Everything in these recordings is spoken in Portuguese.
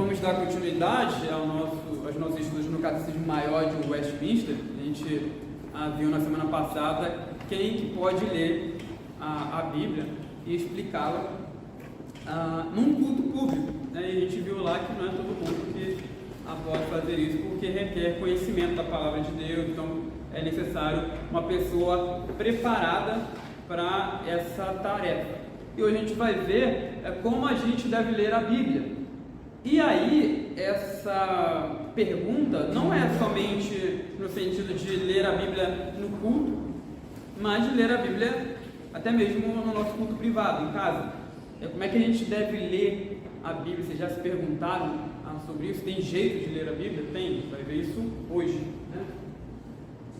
vamos dar continuidade aos nossos estudos no Catecismo Maior de Westminster. A gente viu na semana passada quem que pode ler a Bíblia e explicá-la num culto público, né? E a gente viu lá que não é todo mundo que pode fazer isso, porque requer conhecimento da Palavra de Deus, então é necessário uma pessoa preparada para essa tarefa. E hoje a gente vai ver como a gente deve ler a Bíblia. E aí, essa pergunta não é somente no sentido de ler a Bíblia no culto, mas de ler a Bíblia até mesmo no nosso culto privado, em casa. Como é que a gente deve ler a Bíblia? Vocês já se perguntaram sobre isso? Tem jeito de ler a Bíblia? Tem, vai ver isso hoje, né?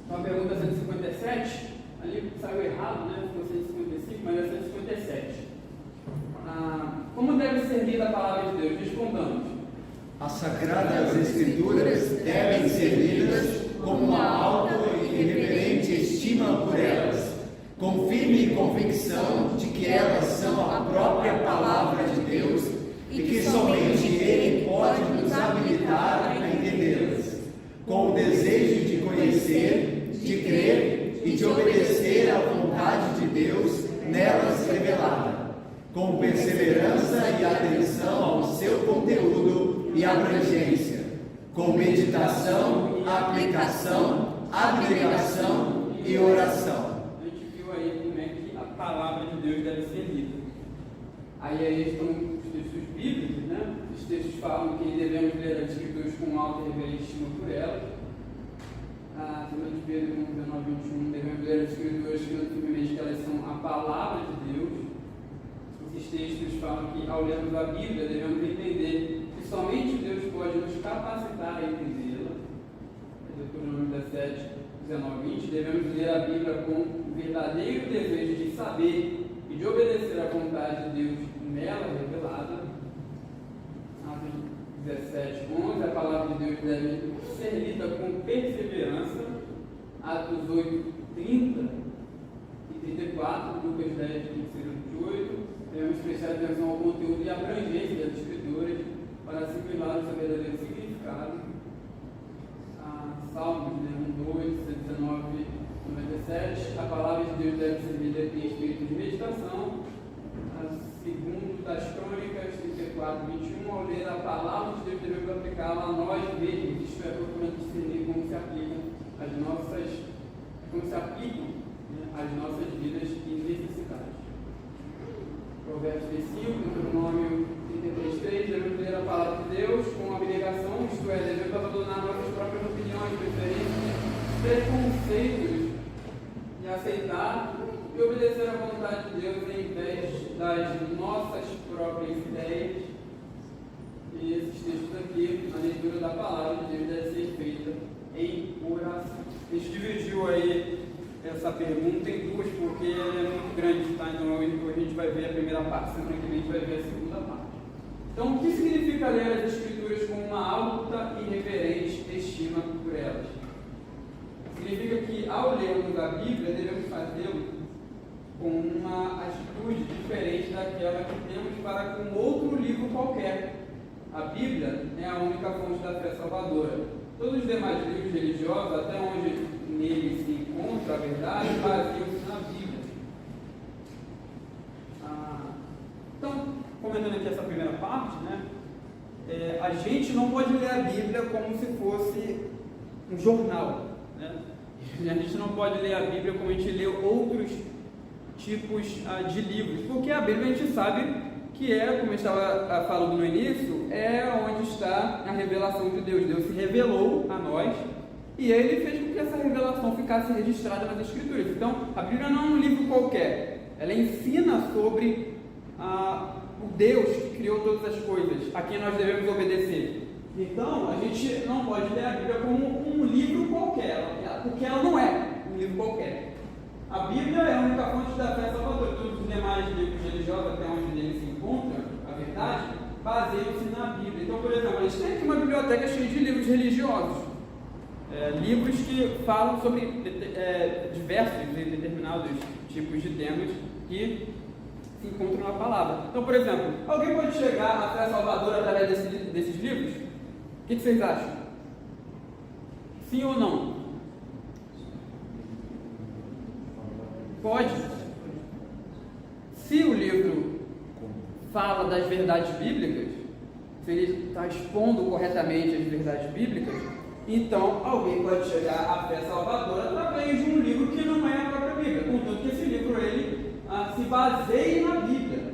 Então a pergunta 157, ali saiu errado, né? Ficou 155, mas é 157. Como deve ser lida a palavra de Deus? Respondamos. As Sagradas Escrituras devem ser lidas com uma alta e reverente estima por elas, com firme convicção de que elas são a própria palavra de Deus e que somente Ele pode nos habilitar a entendê-las, com o desejo de conhecer, de crer e de obedecer à vontade de Deus nelas revelada, com perseverança e atenção ao seu conteúdo e abrangência, com meditação, aplicação, abnegação e oração. A gente viu aí como é que a palavra de Deus deve ser lida. Aí estão os textos bíblicos, né? Os textos falam que devemos ler as Escrituras com alta e reverente estima por elas. Segundo de Pedro 19:21, devemos ler as Escrituras firmemente que elas são a palavra de Deus. Esses textos falam que, ao lermos a Bíblia, devemos entender que somente Deus pode nos capacitar a entendê-la. Deuteronômio 17:19-20, devemos ler a Bíblia com o verdadeiro desejo de saber e de obedecer à vontade de Deus nela revelada. Atos 17:11, a palavra de Deus deve ser lida com perseverança. Atos 8:30 e 34, Lucas 10:26-28. Devemos prestar atenção ao conteúdo e abrangência das Escrituras para assimilar o seu verdadeiro significado. Salmos 1:2, 119, 97. A palavra de Deus deve ser lida em espírito de meditação. Segundo das Crônicas 34:21, ao ler a palavra de Deus, devemos aplicá-la a nós mesmos, isto é, procurando discernir como se aplicam às nossas vidas e necessidades. Provérbios 5, Deuteronômio 33:3, devemos ler a palavra de Deus com abnegação, isto é, devemos abandonar nossas próprias opiniões, preferências, preconceitos e aceitar e obedecer à vontade de Deus em vez das nossas próprias ideias. E esses textos aqui, a leitura da palavra de Deus deve ser feita em oração. A gente dividiu aí essa pergunta em duas, porque ela é muito grande, tá? Então hoje a gente vai ver a primeira parte, semana que vem a gente vai ver a segunda parte. Então, o que significa ler as Escrituras com uma alta e reverente estima por elas? Significa que, ao lermos a Bíblia, devemos fazê-lo com uma atitude diferente daquela que temos para com outro livro qualquer. A Bíblia é a única fonte da fé salvadora. Todos os demais livros religiosos, até onde nele se encontra a verdade, baseiam-se na Bíblia. Então, comentando aqui essa primeira parte, né, a gente não pode ler a Bíblia como se fosse um jornal, né? A gente não pode ler a Bíblia como a gente lê outros tipos de livros, porque a Bíblia a gente sabe que como eu estava falando no início, é onde está a revelação de Deus. Deus se revelou a nós e Ele fez com que essa revelação ficasse registrada nas Escrituras. Então, a Bíblia não é um livro qualquer, ela ensina sobre o Deus que criou todas as coisas, a quem nós devemos obedecer. Então, a gente não pode ler a Bíblia como um livro qualquer, porque ela não é um livro qualquer. A Bíblia é a única fonte da fé salvadora. Todos os demais livros religiosos, até onde nele se encontra a verdade, baseiam-se na Bíblia. Então, por exemplo, a gente tem aqui uma biblioteca cheia de livros religiosos. Livros que falam sobre diversos e determinados tipos de temas que se encontram na palavra. Então, por exemplo, alguém pode chegar à fé salvadora através desses livros? O que vocês acham? Sim ou não? Pode. Se o livro fala das verdades bíblicas, se ele está expondo corretamente as verdades bíblicas, então alguém pode chegar à fé salvadora através de um livro que não é a própria Bíblia, contanto que esse livro ele se baseie na Bíblia.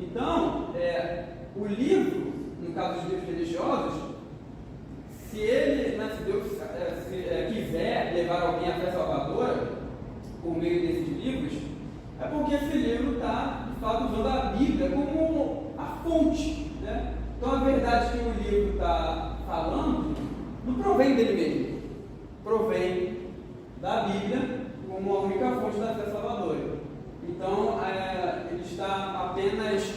Então, o livro, no caso dos livros religiosos, se ele, se Deus quiser levar alguém à fé salvadora por meio desses livros, é porque esse livro está, de fato, usando a Bíblia como a fonte, né? Então, a verdade que o livro está falando não provém dele mesmo, provém da Bíblia como a única fonte da fé salvadora. Então, ele está apenas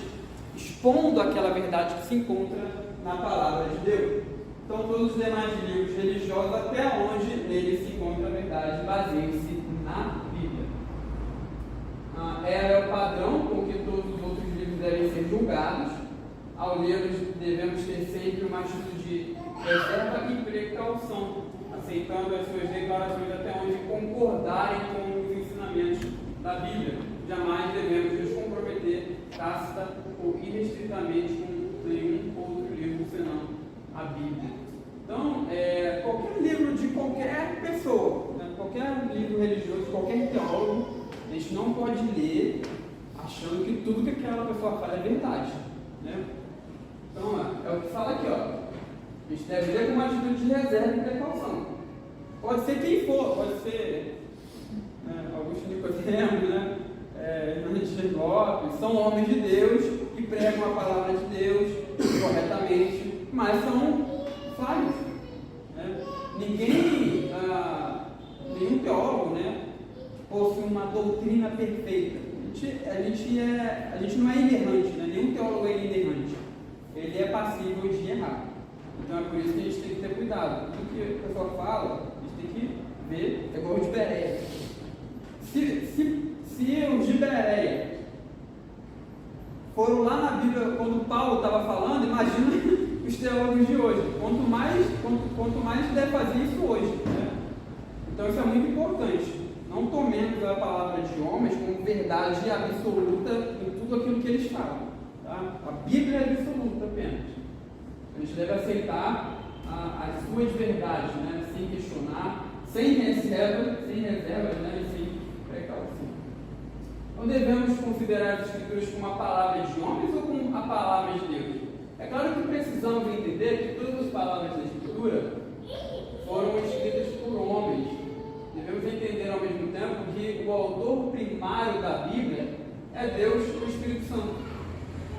expondo aquela verdade que se encontra na palavra de Deus. Então, todos os demais livros religiosos, até onde nele se encontra a verdade, baseiam-se na Bíblia. É o padrão com que todos os outros livros devem ser julgados. Ao lê-los, devemos ter sempre uma atitude de reserva e precaução, aceitando as suas declarações até onde concordarem com os ensinamentos da Bíblia. Jamais devemos nos comprometer tácita ou irrestritamente com nenhum outro livro senão a Bíblia. Então, qualquer livro de qualquer pessoa, né, qualquer livro religioso, qualquer teólogo, a gente não pode ler achando que tudo que aquela pessoa fala é verdade, né? Então, é o que fala aqui, ó. A gente deve ler com uma atitude de reserva e precaução. Pode ser quem for, pode ser Augusto Nicodemo, né? Hernandes Lopes, são homens de Deus que pregam a palavra de Deus corretamente, mas são falhos, né? Nenhum teólogo, né, possui uma doutrina perfeita. A gente não é inerrante, né? Nenhum teólogo é inerrante. Ele é passível de errar. Então é por isso que a gente tem que ter cuidado. Tudo que o pessoal fala, a gente tem que ver, é igual o de Bereia. Se os de Bereia foram lá na Bíblia quando Paulo estava falando, imagina os teólogos de hoje. Quanto mais deve fazer isso hoje, né? Então isso é muito importante. Não tomemos a palavra de homens como verdade absoluta em tudo aquilo que eles falam. Tá? A Bíblia é absoluta apenas. A gente deve aceitar as suas verdades, né? Sem questionar, sem reservas, né? E sem precaução. Então devemos considerar as Escrituras como a palavra de homens ou como a palavra de Deus? É claro que precisamos entender que todas as palavras da Escritura foram escritas por homens. Devemos entender ao mesmo tempo que o autor primário da Bíblia é Deus, o Espírito Santo.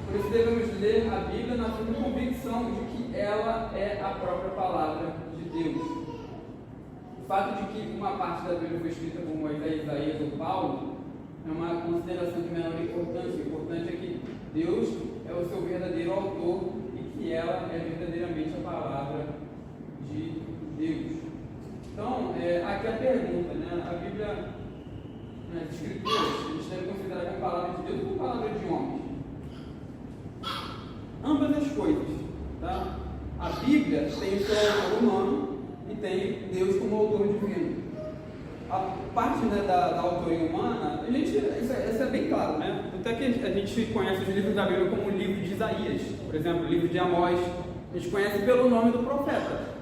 Por isso devemos ler a Bíblia na firme convicção de que ela é a própria palavra de Deus. O fato de que uma parte da Bíblia foi escrita por Moisés, Isaías ou Paulo é uma consideração de menor importância. O importante é que Deus é o seu verdadeiro autor e que ela é verdadeiramente a palavra de Deus. Então, aqui a pergunta, né? A Bíblia, nas Escrituras, a gente deve considerar como palavra de Deus ou como palavra de homens? Ambas as coisas, tá? A Bíblia tem o seu autor humano e tem Deus como autor divino. A parte, né, da autoria humana, isso é bem claro, né? Até que a gente conhece os livros da Bíblia como o livro de Isaías, por exemplo, o livro de Amós, a gente conhece pelo nome do profeta.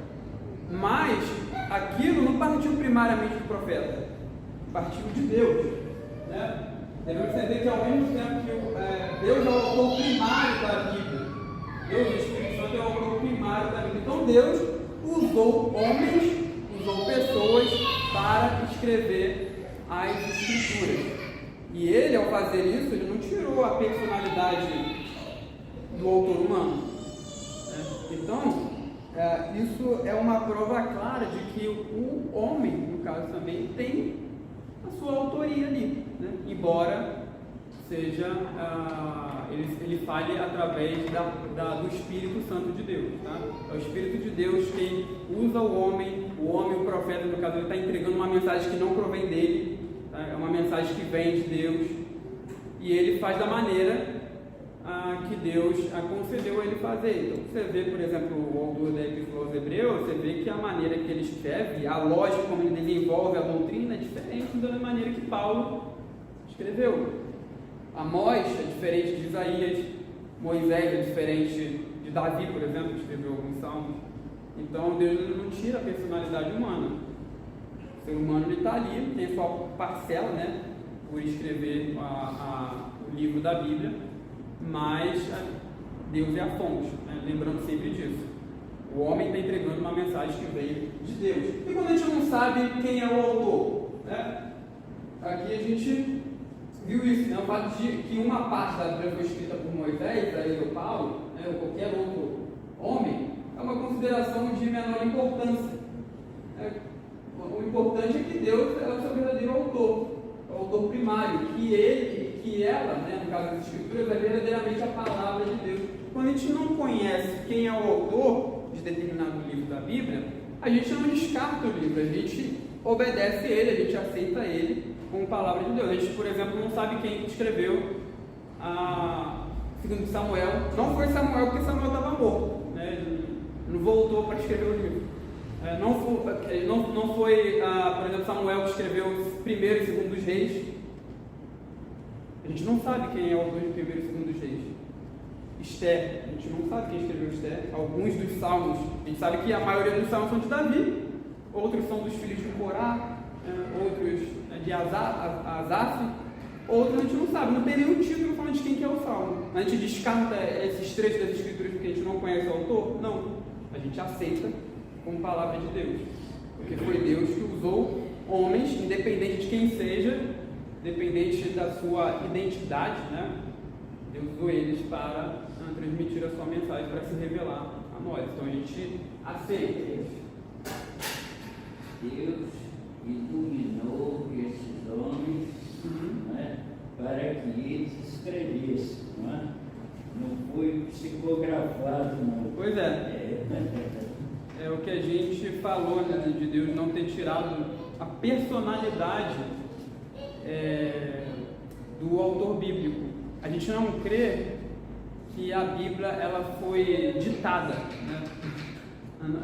Mas aquilo não partiu primariamente do profeta, partiu de Deus, né? Devemos entender que ao mesmo tempo que Deus é o autor primário da Bíblia, Deus, o Espírito Santo, é o autor primário da Bíblia. Então Deus usou homens, usou pessoas para escrever as Escrituras. E ele, ao fazer isso, ele não tirou a personalidade do autor humano, né? Então, isso é uma prova clara de que o homem, no caso também, tem a sua autoria ali, né? Embora seja ele fale através do Espírito Santo de Deus, tá? É o Espírito de Deus quem usa o homem, o profeta, no caso, ele está entregando uma mensagem que não provém dele, tá? É uma mensagem que vem de Deus, e ele faz da maneira que Deus concedeu a ele fazer. Então, você vê, por exemplo, o autor da Epístola aos Hebreus, você vê que a maneira que ele escreve, a lógica como ele desenvolve a doutrina é diferente da maneira que Paulo escreveu. Amós é diferente de Isaías, Moisés é diferente de Davi, por exemplo, que escreveu alguns salmos. Então, Deus não tira a personalidade humana. O ser humano está ali, tem sua parcela, né, por escrever o livro da Bíblia, mas Deus é a fonte, né? Lembrando sempre disso. O homem está entregando uma mensagem que veio de Deus. E quando a gente não sabe quem é o autor, né? Aqui a gente viu isso, né? O fato de que uma parte da Bíblia foi escrita por Moisés, aí ou Paulo, né? Ou qualquer outro homem, é uma consideração de menor importância. O importante é que Deus é o seu verdadeiro autor, o autor primário, que ela, né, no caso das Escrituras, é verdadeiramente a palavra de Deus. Quando a gente não conhece quem é o autor de determinado livro da Bíblia, a gente não descarta o livro, a gente obedece ele, a gente aceita ele como palavra de Deus. A gente, por exemplo, não sabe quem escreveu segundo Samuel. Não foi Samuel, porque Samuel estava morto, né? Ele não voltou para escrever o livro. Não foi, por exemplo, Samuel que escreveu os primeiros e segundos reis. A gente não sabe quem é o autor de primeiro e segundos reis. Esther, a gente não sabe quem escreveu Esther. Alguns dos salmos, a gente sabe que a maioria dos salmos são de Davi, outros são dos filhos de Corá, outros de Asaf, outros a gente não sabe, não tem nenhum título falando de quem que é o salmo. A gente descarta esses trechos das Escrituras porque a gente não conhece o autor? Não, a gente aceita como palavra de Deus, porque foi Deus que usou homens, independente de quem seja, independente da sua identidade, né? Deus usou eles para transmitir a sua mensagem, para se revelar a nós. Então a gente aceita isso. Deus iluminou esses homens, né, para que eles escrevessem, não é? Não foi psicografado, não. Pois é. É o que a gente falou, né, de Deus não ter tirado a personalidade do autor bíblico. A gente não crê que a Bíblia ela foi ditada, né?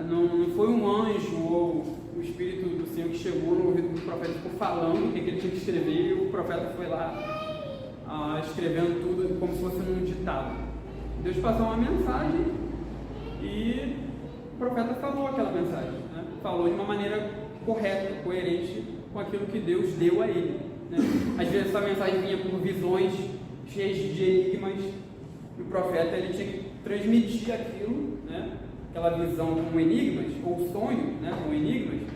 Não foi um anjo ou o Espírito do Senhor que chegou no ouvido do profeta e ficou falando o que ele tinha que escrever, e o profeta foi lá escrevendo tudo como se fosse num ditado. Deus passou uma mensagem e o profeta falou aquela mensagem, né? Falou de uma maneira correta, coerente com aquilo que Deus deu a ele, né? Às vezes essa mensagem vinha por visões cheias de enigmas, e o profeta ele tinha que transmitir aquilo, né? Aquela visão com enigmas, ou sonho, né? Com enigmas,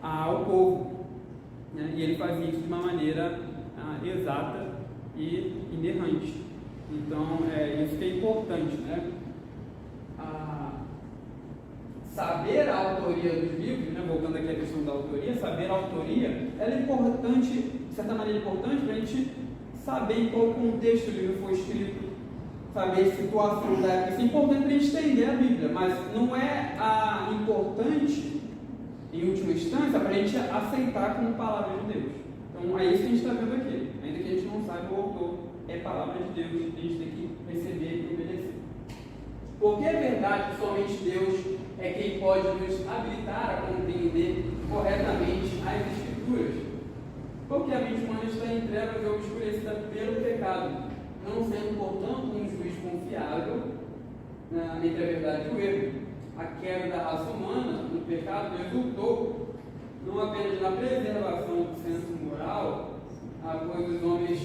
ao povo, né? E ele fazia isso de uma maneira exata e inerrante. Então, isso que é importante, né? Saber a autoria dos livros, né? Voltando aqui à questão da autoria, saber a autoria, ela é importante, de certa maneira importante, para a gente saber em qual contexto o livro foi escrito, saber a situação da época. Isso é importante para a gente entender a Bíblia, mas não é importante, em última instância, para a gente aceitar como palavra de Deus. Então, é isso que a gente está vendo aqui. Ainda que a gente não saiba o autor, é palavra de Deus, a gente tem que receber e obedecer. Porque é verdade que somente Deus é quem pode nos habilitar a compreender corretamente as Escrituras. Porque a mente humana está em trevas e obscurecida pelo pecado, não sendo, portanto, um juiz confiável entre a verdade e o erro. A queda da raça humana no pecado resultou não apenas na preservação do senso moral, pois os homens,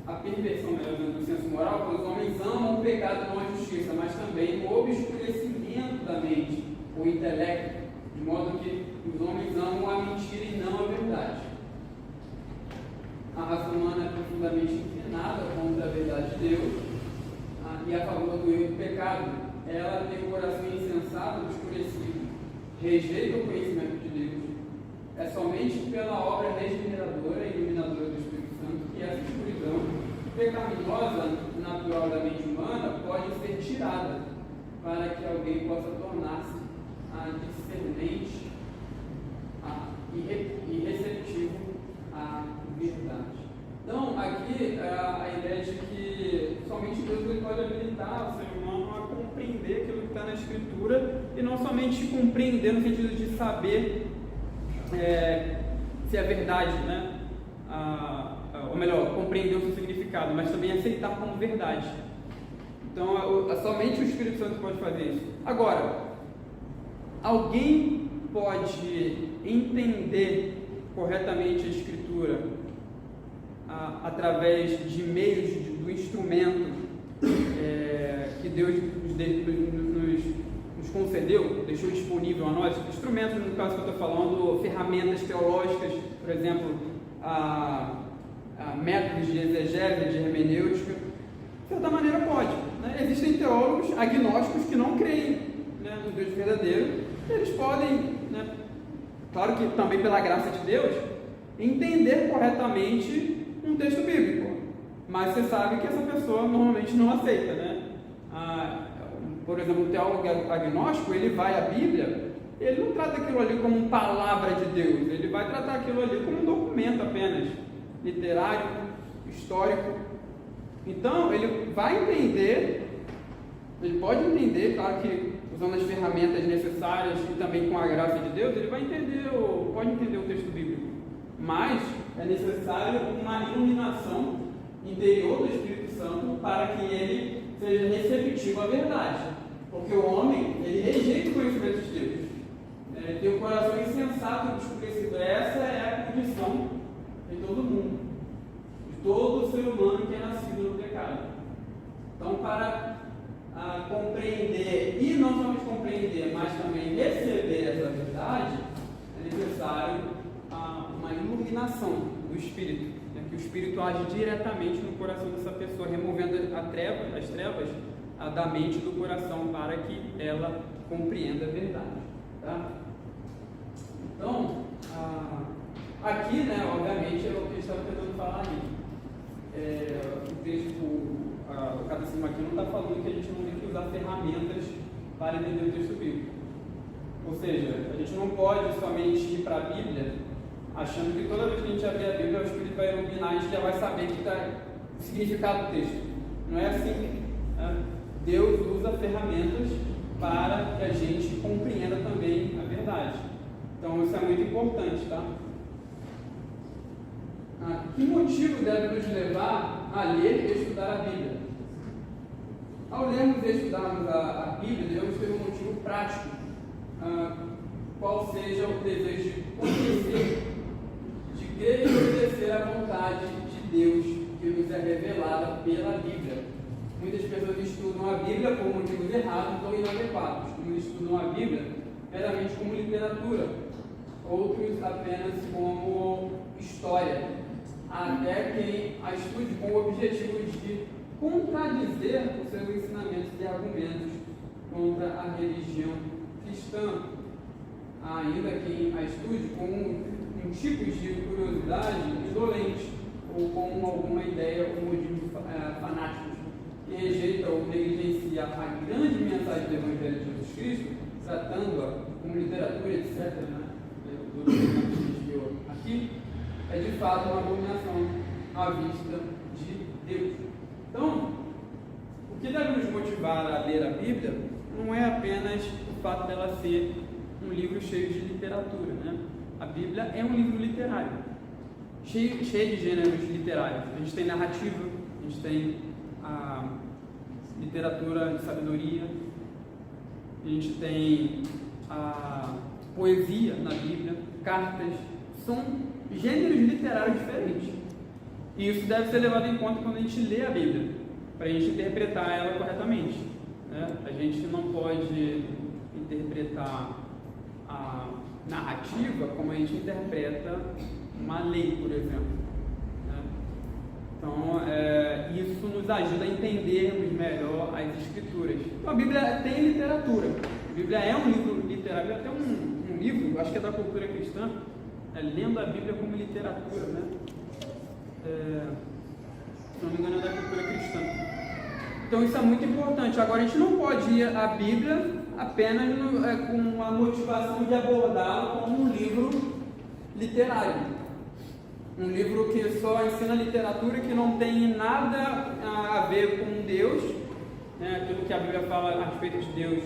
a perversão do senso moral, pois os homens amam o pecado e não a justiça, mas também o obscurecimento da mente, o intelecto, de modo que os homens amam a mentira e não a verdade. A raça humana é profundamente inclinada contra a verdade de Deus e a favor do erro e do pecado. Ela tem o coração insensato, obscurecido, rejeita o conhecimento de Deus. É somente pela obra regeneradora e iluminadora do Espírito Santo que essa escuridão pecaminosa natural da mente humana pode ser tirada, para que alguém possa tornar-se discernente e receptivo à verdade. Então, aqui aqui a ideia de que somente Deus ele pode habilitar o ser humano a compreender aquilo que está na Escritura, e não somente compreender no sentido de saber se é verdade, né? Ou melhor, compreender o seu significado, mas também aceitar como verdade. Então, somente o Espírito Santo pode fazer isso. Agora, alguém pode entender corretamente a Escritura através de meios do instrumento que Deus nos concedeu, deixou disponível a nós. Instrumentos, no caso que eu estou falando, ferramentas teológicas, por exemplo, métodos de exegese, de hermenêutica. De certa maneira pode, né? Existem teólogos agnósticos que não creem, né, no Deus verdadeiro. Eles podem, né, claro que também pela graça de Deus, entender corretamente um texto bíblico, mas você sabe que essa pessoa normalmente não aceita, né? Por exemplo, um teólogo agnóstico, ele vai à Bíblia, ele não trata aquilo ali como palavra de Deus, ele vai tratar aquilo ali como um documento apenas, literário, histórico. Então, ele vai entender, ele pode entender, claro que usando as ferramentas necessárias e também com a graça de Deus, ele vai entender, pode entender o texto bíblico, mas é necessário uma iluminação interior do Espírito Santo para que ele seja receptivo à verdade, porque o homem, ele rejeita o conhecimento de Deus, ele tem um coração insensato e desconhecido. Essa é a condição de todo mundo, de todo ser humano que é nascido no pecado. Então, para compreender, e não somente compreender, mas também receber essa verdade, é necessário uma iluminação do Espírito, né? Que o Espírito age diretamente no coração dessa pessoa, removendo as trevas da mente do coração, para que ela compreenda a verdade, tá? Então, aqui, né, obviamente, é o que eu estava tentando falar ali. O texto, o catecismo aqui não está falando que a gente não tem que usar ferramentas para entender o texto bíblico. Ou seja, a gente não pode somente ir para a Bíblia achando que toda vez que a gente abrir a Bíblia, o Espírito vai iluminar e a gente já vai saber o significado do texto. Não é assim, né? Deus usa ferramentas para que a gente compreenda também a verdade. Então isso é muito importante, tá? Que motivo deve nos levar a ler e estudar a Bíblia? Ao lermos e estudarmos a Bíblia, devemos ter um motivo prático, qual seja o desejo de conhecer, de crer e obedecer à vontade de Deus que nos é revelada pela Bíblia. Muitas pessoas estudam a Bíblia por motivos errados ou inadequados. Muitos estudam a Bíblia meramente como literatura, outros apenas como história. Até quem a estude com o objetivo de contradizer os seus ensinamentos e argumentos contra a religião cristã. Ainda quem a estude com um tipo de curiosidade indolente ou com alguma ideia ou motivo fanáticos, que rejeita ou negligencia a grande mensagem do Evangelho de Jesus Cristo, tratando-a como literatura, etc., né? Aqui é de fato uma abominação à vista de Deus. Então, o que deve nos motivar a ler a Bíblia não é apenas o fato dela ser um livro cheio de literatura, né? A Bíblia é um livro literário, cheio de gêneros literários. A gente tem narrativa, a gente tem a literatura de sabedoria, a gente tem a poesia na Bíblia, cartas, são gêneros literários diferentes. E isso deve ser levado em conta quando a gente lê a Bíblia, para a gente interpretar ela corretamente, né? A gente não pode interpretar a narrativa como a gente interpreta uma lei, por exemplo, né? Então, isso nos ajuda a entendermos melhor as Escrituras. Então, a Bíblia tem literatura. A Bíblia é um livro literário, até um livro, acho que é da cultura cristã, lendo a Bíblia como literatura, né? Se não me engano, é da cultura cristã. Então isso é muito importante. Agora, a gente não pode ir à Bíblia apenas com a motivação de abordá-la como um livro literário. um livro que só ensina literatura, que não tem nada a ver com Deus, né? Aquilo que a Bíblia fala a respeito de Deus,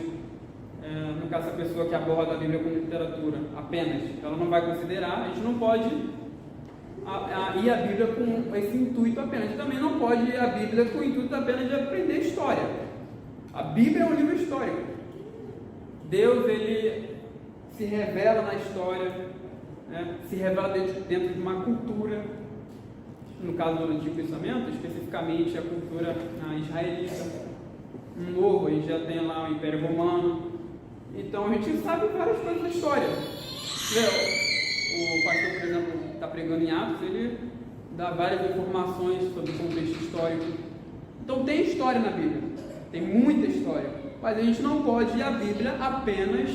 no caso, a pessoa que aborda a Bíblia como literatura apenas, ela não vai considerar. A gente não pode ir à Bíblia com esse intuito apenas. A gente também não pode ir à Bíblia com o intuito apenas de aprender história. A Bíblia é um livro histórico. Deus, ele se revela na história, né? Se revela dentro de uma cultura. No caso do Antigo Testamento, especificamente a cultura israelita. No Novo, a gente já tem lá o Império Romano. Então a gente sabe várias coisas da história. O pastor, por exemplo, está pregando em Atos, ele dá várias informações sobre o contexto histórico. Então tem história na Bíblia, tem muita história, mas a gente não pode ir à Bíblia apenas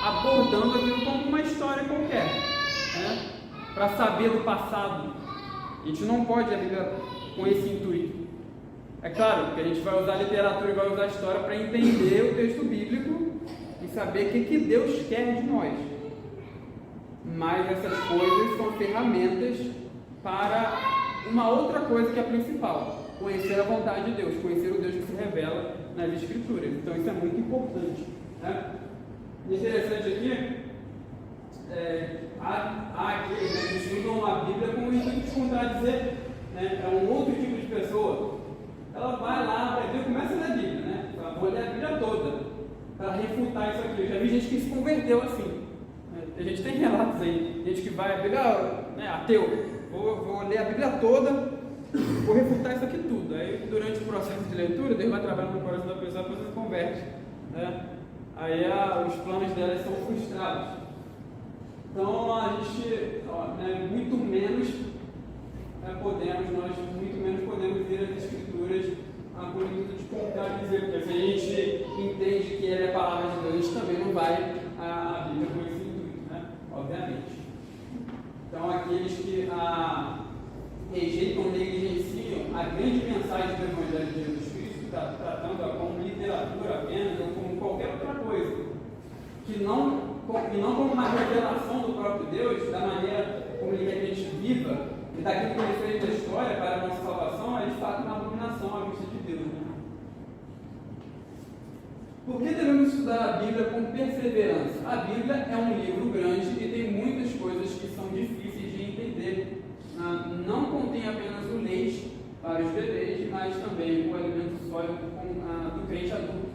abordando aquilo como uma história qualquer, né? Para saber do passado. A gente não pode ir à Bíblia com esse intuito. É claro que a gente vai usar a literatura e vai usar a história para entender o texto bíblico e saber o que Deus quer de nós. Mas essas coisas são ferramentas para uma outra coisa que é a principal: conhecer a vontade de Deus, conhecer o Deus que se revela nas Escrituras. Então isso é muito importante, né? Interessante aqui, há aqueles que estudam a Bíblia com o intuito de contradizer, né? É um outro tipo de pessoa. Ela vai lá, aprender, começa a ler a Bíblia, né? Ela vai ler a Bíblia toda para refutar isso aqui. Eu já vi gente que se converteu assim. A gente tem relatos aí, gente que vai pegar, né, ateu, vou ler a Bíblia toda, vou refutar isso aqui tudo. Aí durante o processo de leitura, Deus vai trabalhando no coração da pessoa, a pessoa se converte, né? Aí os planos dela são frustrados. Então a gente, né, muito menos podemos ir às Escrituras com o intuito de contradizer, porque se a gente entende que ela é a palavra de Deus, a gente também não vai à Bíblia com esse intuito, né? Obviamente. Então aqueles que rejeitam, negligenciam a grande mensagem do Evangelho de Jesus Cristo, tratando-a como literatura apenas ou como qualquer outra coisa, e não como uma revelação do próprio Deus, da maneira como Ele quer que a gente viva, e daquilo que Ele fez da história para a nossa salvação, é de fato uma abominação à vista de Deus, né? Por que devemos estudar a Bíblia com perseverança? A Bíblia é um livro grande e tem muitas coisas que são difíceis de entender. Não contém apenas o leite para os bebês, mas também o alimento sólido do crente adulto.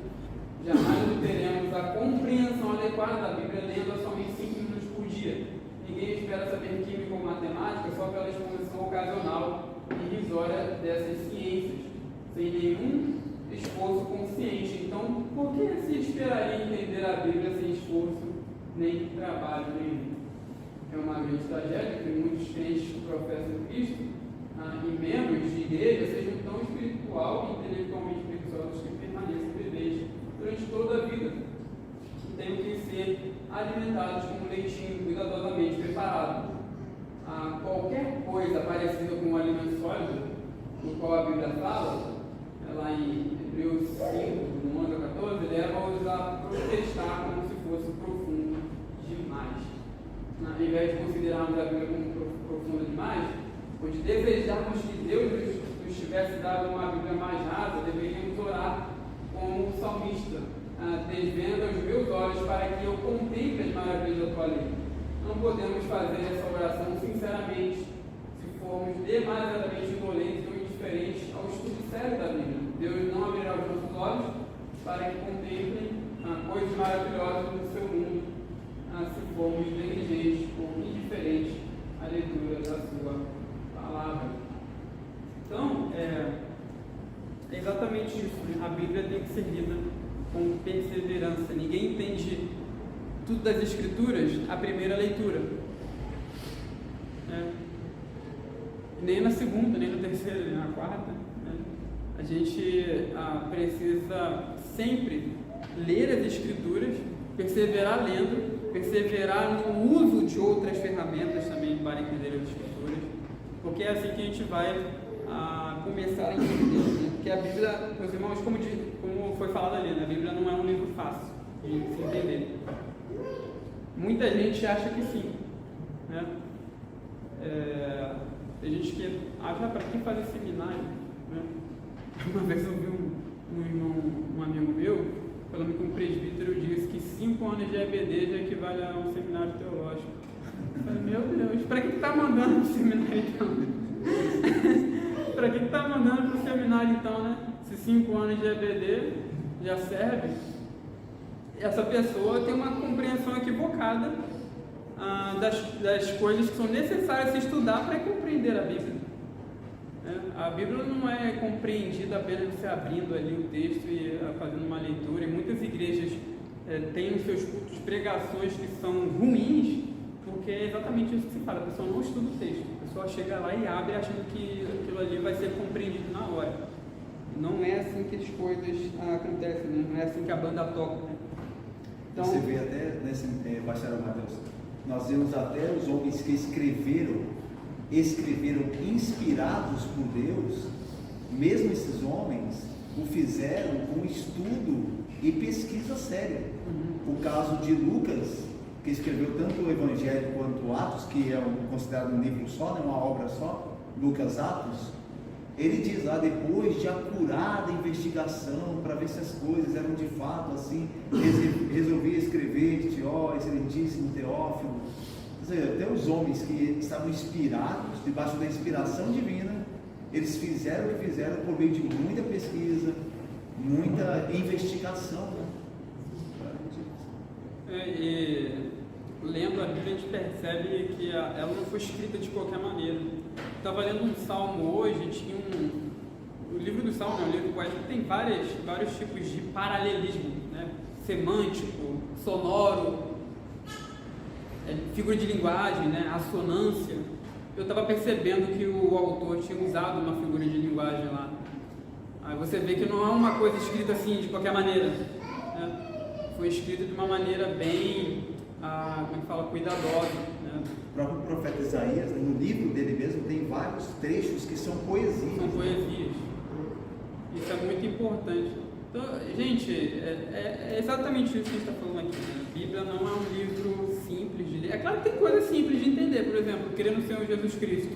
Jamais obteremos a compreensão adequada da Bíblia lendo somente 5 minutos por dia. Ninguém espera saber química ou matemática só pela exposição ocasional e irrisória dessas ciências, sem nenhum esforço consciente. Então, por que se esperaria entender a Bíblia sem esforço nem trabalho nenhum? É uma grande tragédia que muitos crentes que professam Cristo e membros de igreja sejam tão espiritual e intelectualmente preguiçosos que permaneçam bebês durante toda a vida. Tenham que ser alimentados com um leitinho cuidadosamente preparado. Qualquer coisa parecida com um alimento sólido, do qual a Bíblia fala, lá em Hebreus 5, do 11 a 14, leva-os a protestar como se fosse profundo demais. Ao invés de considerarmos a Bíblia como profunda demais, ou de desejarmos que Deus nos tivesse dado uma Bíblia mais rasa, deveríamos orar como o salmista: desvenda os meus olhos para que eu contemple as maravilhas da tua lei. Não podemos fazer essa oração sinceramente se formos demasiadamente indolentes ou indiferentes ao estudo sério da Bíblia. Deus não abrirá os nossos olhos para que contemplem coisas maravilhosas do seu mundo, se formos negligentes ou indiferentes à leitura da sua palavra. Então, é exatamente isso, né? A Bíblia tem que ser lida com perseverança. Ninguém entende tudo das Escrituras à primeira leitura, nem na segunda, nem na terceira, nem na quarta, né? A gente precisa sempre ler as Escrituras, perseverar lendo, perseverar no uso de outras ferramentas também para entender as Escrituras, porque é assim que a gente vai começar a entender, né? Porque a Bíblia, meus irmãos, como foi falado ali, né? A Bíblia não é um livro fácil de se entender. Muita gente acha que sim, né? Tem gente que acha, para que fazer seminário? Né? Uma vez eu vi um amigo meu falando que um presbítero disse que 5 anos de EBD já equivale a um seminário teológico. Eu falei, meu Deus, para que está mandando para o seminário então? Para que está mandando para o seminário então, né? Se 5 anos de EBD já serve, essa pessoa tem uma compreensão equivocada das coisas que são necessárias se estudar para compreender a Bíblia. A Bíblia não é compreendida apenas você abrindo ali o texto e fazendo uma leitura, e muitas igrejas têm os seus cultos de pregações que são ruins, porque é exatamente isso que se fala, a pessoa não estuda o texto, a pessoa chega lá e abre achando que aquilo ali vai ser compreendido na hora. Não é assim que as coisas acontecem, né? Não é assim que a banda toca. Né? Então, você vê até nesse Bacharel Mateus, nós vemos até os homens que escreveram inspirados por Deus, mesmo esses homens o fizeram com estudo e pesquisa séria. O caso de Lucas, que escreveu tanto o Evangelho quanto o Atos, que é considerado um livro só, né, uma obra só, Lucas Atos, ele diz lá, depois de acurada investigação para ver se as coisas eram de fato assim, resolvi escrever de ó, excelentíssimo Teófilo. Até os homens que estavam inspirados, debaixo da inspiração divina, eles fizeram o que fizeram por meio de muita pesquisa, muita investigação. Né? E lendo a Bíblia a gente percebe que ela não foi escrita de qualquer maneira. Estava lendo um salmo hoje, tinha o livro do salmo, o livro poético, tem vários tipos de paralelismo, né? Semântico, sonoro, figura de linguagem, né? Assonância. Eu estava percebendo que o autor tinha usado uma figura de linguagem lá. Aí você vê que não é uma coisa escrita assim de qualquer maneira, né? Foi escrita de uma maneira bem, como é que fala, cuidadosa, né? O próprio profeta Isaías, no livro dele mesmo, tem vários trechos que são poesias. São poesias. Isso é muito importante. Então, gente, é exatamente isso que a gente está falando aqui. Né? A Bíblia não é um livro simples de ler. É claro que tem coisas simples de entender, por exemplo, querendo o Senhor Jesus Cristo.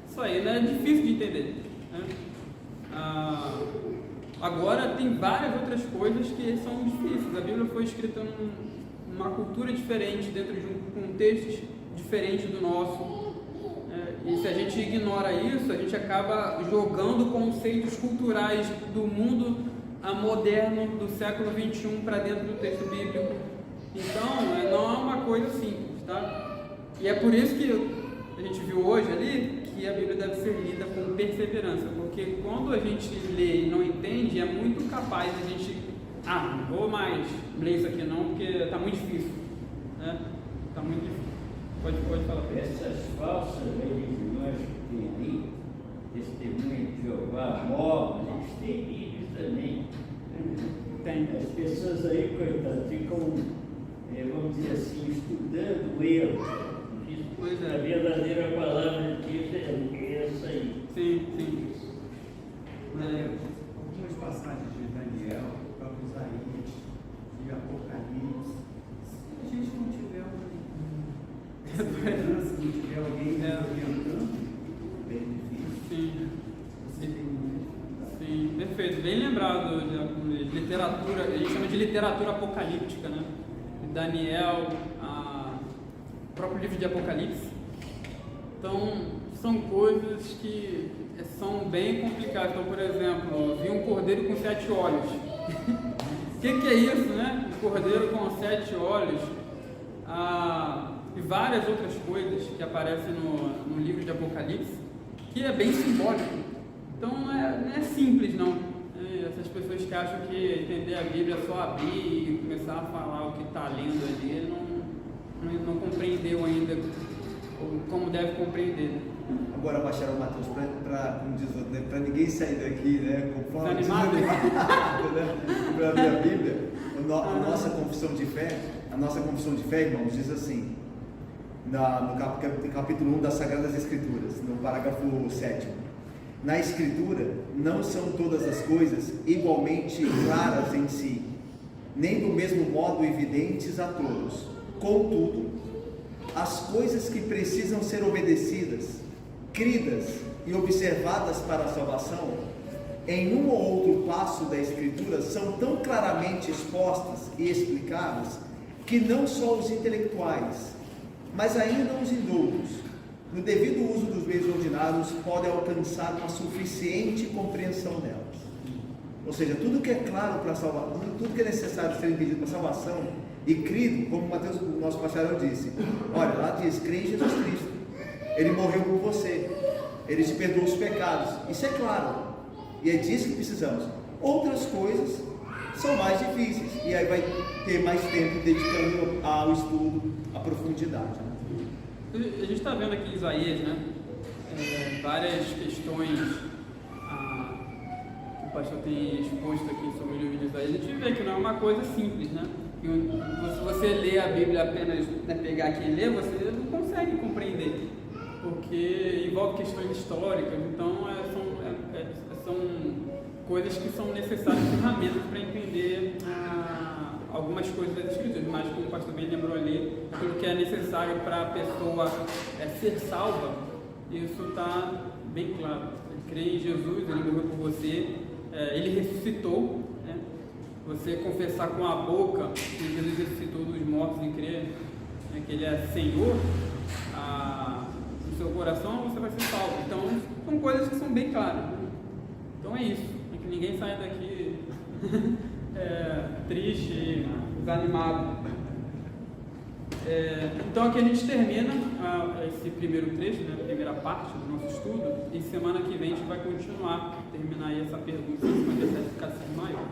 Isso aí não é difícil de entender. Né? Agora, tem várias outras coisas que são difíceis. A Bíblia foi escrita numa cultura diferente, dentro de um contexto diferente do nosso. E se a gente ignora isso, a gente acaba jogando conceitos culturais do mundo moderno do século XXI para dentro do texto bíblico. Então, não é uma coisa simples, tá? E é por isso que a gente viu hoje ali que a Bíblia deve ser lida com perseverança, porque quando a gente lê e não entende, é muito capaz a gente, não vou mais ler isso aqui não, porque está muito difícil, né? Está muito difícil. Pode falar. Essas falsas religiões que tem aí, Testemunha de Jeová, Mormon, eles têm vídeos também. Tem. As pessoas aí, coitadas, ficam, vamos dizer assim, estudando o erro. Pois é. A verdadeira palavra de Deus é essa aí. Sim. Algumas passagens de Daniel, próprio Isaías, de Apocalipse. Se a gente não tiver segurança, não tiver alguém orientando, é bem difícil. Sim, perfeito. Bem lembrado de literatura, a gente chama de literatura apocalíptica, né? Daniel, o próprio livro de Apocalipse. Então, são coisas que são bem complicadas. Então, por exemplo, vi um cordeiro com 7 olhos. O que é isso, né? Um cordeiro com 7 olhos. E várias outras coisas que aparecem no livro de Apocalipse, que é bem simbólico. Então não é simples não. Essas pessoas que acham que entender a Bíblia é só abrir e começar a falar o que está lendo ali, não compreendeu ainda como deve compreender. Agora, Bacharel Mateus, para ninguém sair daqui, né, conforme desanimado, né, para ler a Bíblia, a nossa confissão de fé, irmãos, diz assim, no capítulo 1 das Sagradas Escrituras, no parágrafo 7º. Na Escritura, não são todas as coisas igualmente claras em si, nem do mesmo modo evidentes a todos. Contudo, as coisas que precisam ser obedecidas, cridas e observadas para a salvação, em um ou outro passo da Escritura, são tão claramente expostas e explicadas que não só os intelectuais, mas ainda os indoutos, no devido uso dos meios ordinários, podem alcançar uma suficiente compreensão delas. Ou seja, tudo que é claro para a salvação, tudo que é necessário ser entendido para a salvação e crido, como Mateus, o nosso pastor disse, olha, lá diz, crê em Jesus Cristo, Ele morreu por você, Ele te perdoou os pecados, isso é claro, e é disso que precisamos. Outras coisas são mais difíceis, e aí vai ter mais tempo dedicando ao estudo, à profundidade. A gente está vendo aqui em Isaías, né? Várias questões que o pastor tem exposto aqui sobre o livro de Isaías. A gente vê que não é uma coisa simples, né? Se você lê a Bíblia apenas, né, pegar aqui e ler, você não consegue compreender, porque envolve questões históricas, então são coisas que são necessárias, ferramentas para entender algumas coisas das Escrituras, mas como o pastor bem lembrou ali, aquilo que é necessário para a pessoa ser salva, isso está bem claro. Crê em Jesus, Ele morreu por você, Ele ressuscitou, né? Você confessar com a boca que Jesus ressuscitou dos mortos e crer, né, que Ele é Senhor, no seu coração você vai ser salvo. Então são coisas que são bem claras, né? Então é isso, é que ninguém saia daqui triste, desanimado. Então aqui a gente termina esse primeiro trecho, né, a primeira parte do nosso estudo, e semana que vem a gente vai continuar, terminar aí essa pergunta em cima dessa eficácia maior.